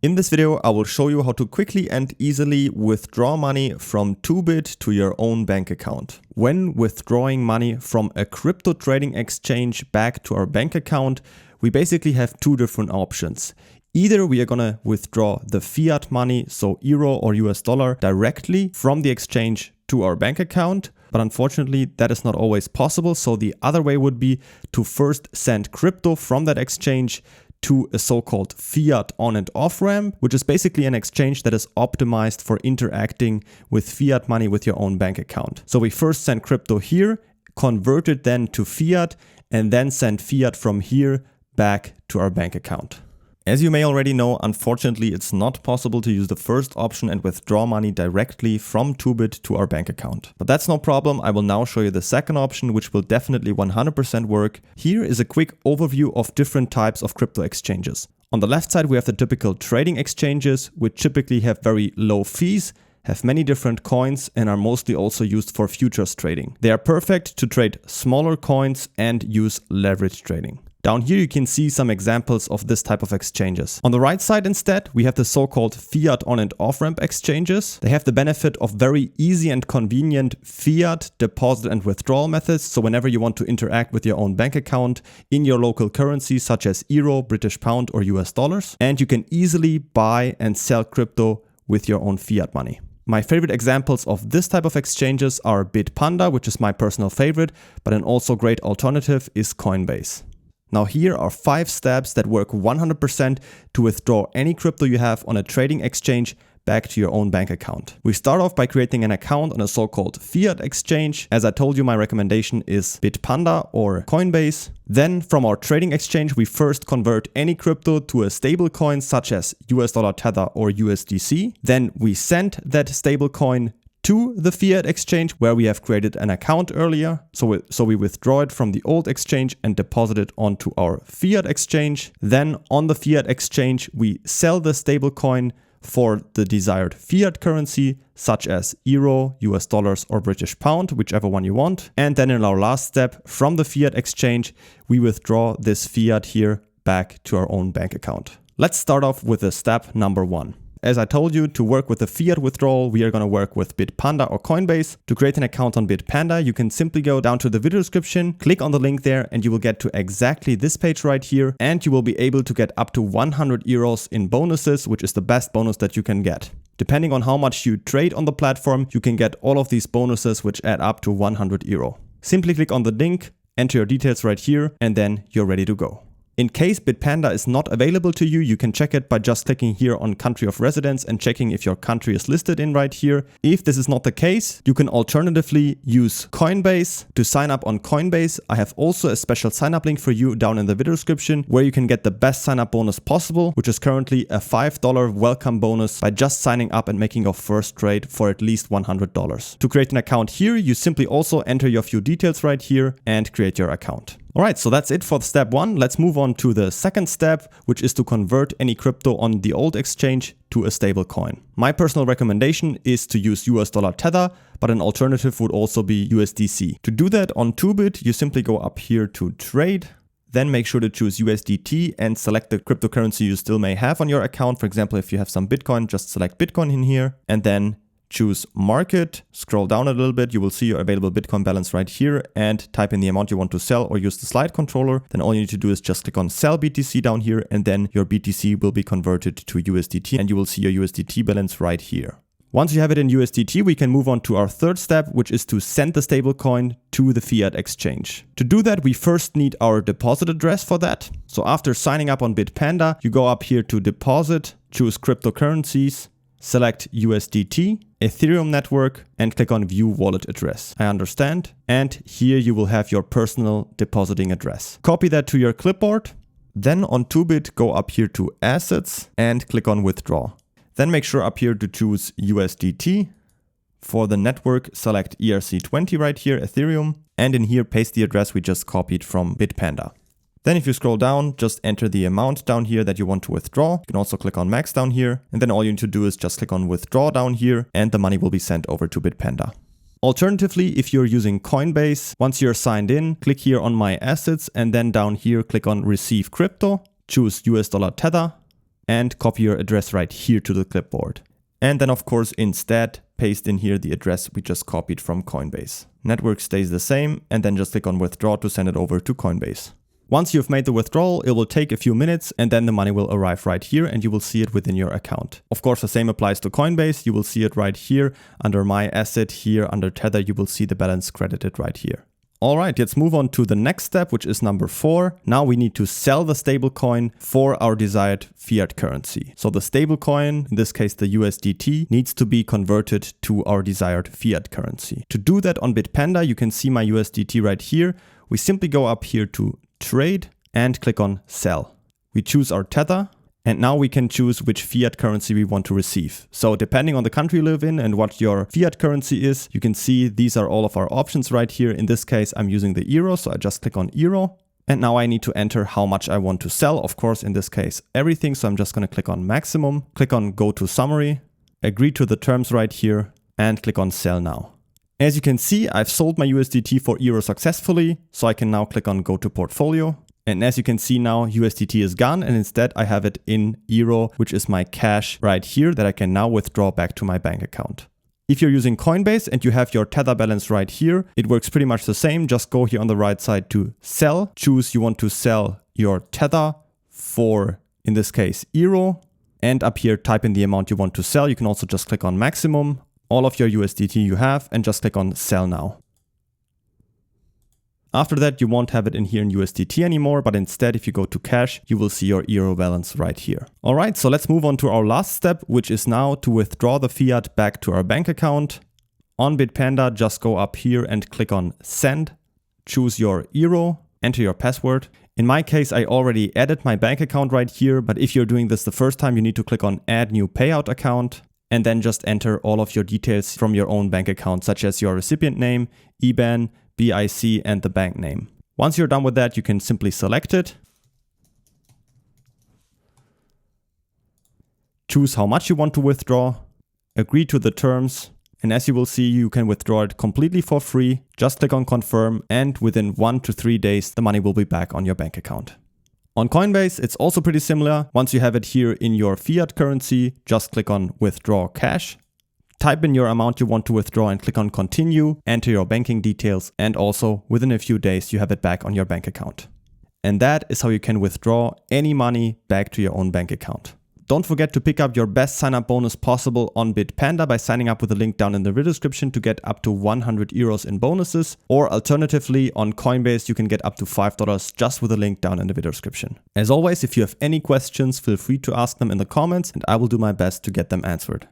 In this video, I will show you how to quickly and easily withdraw money from Toobit to your own bank account. When withdrawing money from a crypto trading exchange back to our bank account, we basically have two different options. Either we are gonna withdraw the fiat money, so euro or US dollar, directly from the exchange to our bank account, but unfortunately that is not always possible. So the other way would be to first send crypto from that exchange to a so-called fiat on and off ramp, which is basically an exchange that is optimized for interacting with fiat money with your own bank account. So we first send crypto here, convert it then to fiat, and then send fiat from here back to our bank account. As you may already know, unfortunately, it's not possible to use the first option and withdraw money directly from Toobit to our bank account. But that's no problem. I will now show you the second option, which will definitely 100% work. Here is a quick overview of different types of crypto exchanges. On the left side, we have the typical trading exchanges, which typically have very low fees, have many different coins, and are mostly also used for futures trading. They are perfect to trade smaller coins and use leverage trading. Down here you can see some examples of this type of exchanges. On the right side instead, we have the so-called fiat on and off ramp exchanges. They have the benefit of very easy and convenient fiat deposit and withdrawal methods. So whenever you want to interact with your own bank account in your local currency, such as euro, British pound, or US dollars, and you can easily buy and sell crypto with your own fiat money. My favorite examples of this type of exchanges are Bitpanda, which is my personal favorite, but an also great alternative is Coinbase. Now here are 5 steps that work 100% to withdraw any crypto you have on a trading exchange back to your own bank account. We start off by creating an account on a so-called fiat exchange. As I told you, my recommendation is Bitpanda or Coinbase. Then from our trading exchange, we first convert any crypto to a stablecoin such as US dollar Tether or USDC. Then we send that stablecoin to the fiat exchange where we have created an account earlier. So we withdraw it from the old exchange and deposit it onto our fiat exchange. Then on the fiat exchange, we sell the stablecoin for the desired fiat currency, such as euro, US dollars, or British pound, whichever one you want. And then in our last step from the fiat exchange, we withdraw this fiat here back to our own bank account. Let's start off with the step number 1. As I told you, to work with the fiat withdrawal, we are going to work with Bitpanda or Coinbase. To create an account on Bitpanda, you can simply go down to the video description, click on the link there, and you will get to exactly this page right here. And you will be able to get up to 100 euros in bonuses, which is the best bonus that you can get. Depending on how much you trade on the platform, you can get all of these bonuses, which add up to 100 euro. Simply click on the link, enter your details right here, and then you're ready to go. In case Bitpanda is not available to you, you can check it by just clicking here on country of residence and checking if your country is listed in right here. If this is not the case, you can alternatively use Coinbase. To sign up on Coinbase, I have also a special sign up link for you down in the video description where you can get the best sign up bonus possible, which is currently a $5 welcome bonus by just signing up and making your first trade for at least $100. To create an account here, you simply also enter your few details right here and create your account. Alright, so that's it for step 1. Let's move on to the second step, which is to convert any crypto on the old exchange to a stablecoin. My personal recommendation is to use US dollar Tether, but an alternative would also be USDC. To do that on Toobit, you simply go up here to trade, then make sure to choose USDT and select the cryptocurrency you still may have on your account. For example, if you have some Bitcoin, just select Bitcoin in here and then choose market, scroll down a little bit, you will see your available Bitcoin balance right here and type in the amount you want to sell or use the slide controller. Then all you need to do is just click on sell BTC down here and then your BTC will be converted to USDT and you will see your USDT balance right here. Once you have it in USDT, we can move on to our third step, which is to send the stablecoin to the fiat exchange. To do that, we first need our deposit address for that. So after signing up on Bitpanda, you go up here to deposit, choose cryptocurrencies, select USDT, Ethereum network, and click on view wallet address. I understand. And here you will have your personal depositing address. Copy that to your clipboard. Then on Toobit, go up here to assets and click on withdraw. Then make sure up here to choose USDT. For the network, select ERC20 right here, Ethereum. And in here, paste the address we just copied from Bitpanda. Then if you scroll down, just enter the amount down here that you want to withdraw. You can also click on max down here. And then all you need to do is just click on withdraw down here and the money will be sent over to Bitpanda. Alternatively, if you're using Coinbase, once you're signed in, click here on my assets and then down here, click on receive crypto, choose US dollar Tether. and copy your address right here to the clipboard. And then of course instead paste in here the address we just copied from Coinbase. Network stays the same, and then just click on withdraw to send it over to Coinbase. Once you've made the withdrawal, it will take a few minutes and then the money will arrive right here and you will see it within your account. Of course, the same applies to Coinbase. You will see it right here under My Asset. Here under Tether, you will see the balance credited right here. All right, let's move on to the next step, which is number 4. Now we need to sell the stablecoin for our desired fiat currency. So the stablecoin, in this case the USDT, needs to be converted to our desired fiat currency. To do that on Bitpanda, you can see my USDT right here. We simply go up here to Trade and click on Sell. We choose our Tether. And now we can choose which fiat currency we want to receive. So depending on the country you live in and what your fiat currency is, you can see these are all of our options right here. In this case, I'm using the euro, so I just click on euro. And now I need to enter how much I want to sell. Of course, in this case, everything. So I'm just going to click on maximum, click on go to summary, agree to the terms right here, and click on sell now. As you can see, I've sold my USDT for euro successfully. So I can now click on go to portfolio. And as you can see now, USDT is gone and instead I have it in euro, which is my cash right here that I can now withdraw back to my bank account. If you're using Coinbase and you have your Tether balance right here, it works pretty much the same. Just go here on the right side to sell, choose you want to sell your Tether for, in this case, euro, and up here type in the amount you want to sell. You can also just click on maximum, all of your USDT you have, and just click on sell now. After that, you won't have it in here in USDT anymore, but instead, if you go to cash, you will see your euro balance right here. All right, so let's move on to our last step, which is now to withdraw the fiat back to our bank account. On Bitpanda, just go up here and click on send, choose your euro, enter your password. In my case, I already added my bank account right here, but if you're doing this the first time, you need to click on add new payout account and then just enter all of your details from your own bank account, such as your recipient name, IBAN, BIC, and the bank name. Once you're done with that, you can simply select it, choose how much you want to withdraw, agree to the terms, and as you will see, you can withdraw it completely for free. Just click on confirm, and within 1 to 3 days, the money will be back on your bank account. On Coinbase, it's also pretty similar. Once you have it here in your fiat currency, just click on withdraw cash. Type in your amount you want to withdraw and click on continue, enter your banking details, and also within a few days you have it back on your bank account. And that is how you can withdraw any money back to your own bank account. Don't forget to pick up your best sign-up bonus possible on Bitpanda by signing up with the link down in the video description to get up to 100 euros in bonuses. Or alternatively, on Coinbase, you can get up to $5 just with the link down in the video description. As always, if you have any questions, feel free to ask them in the comments and I will do my best to get them answered.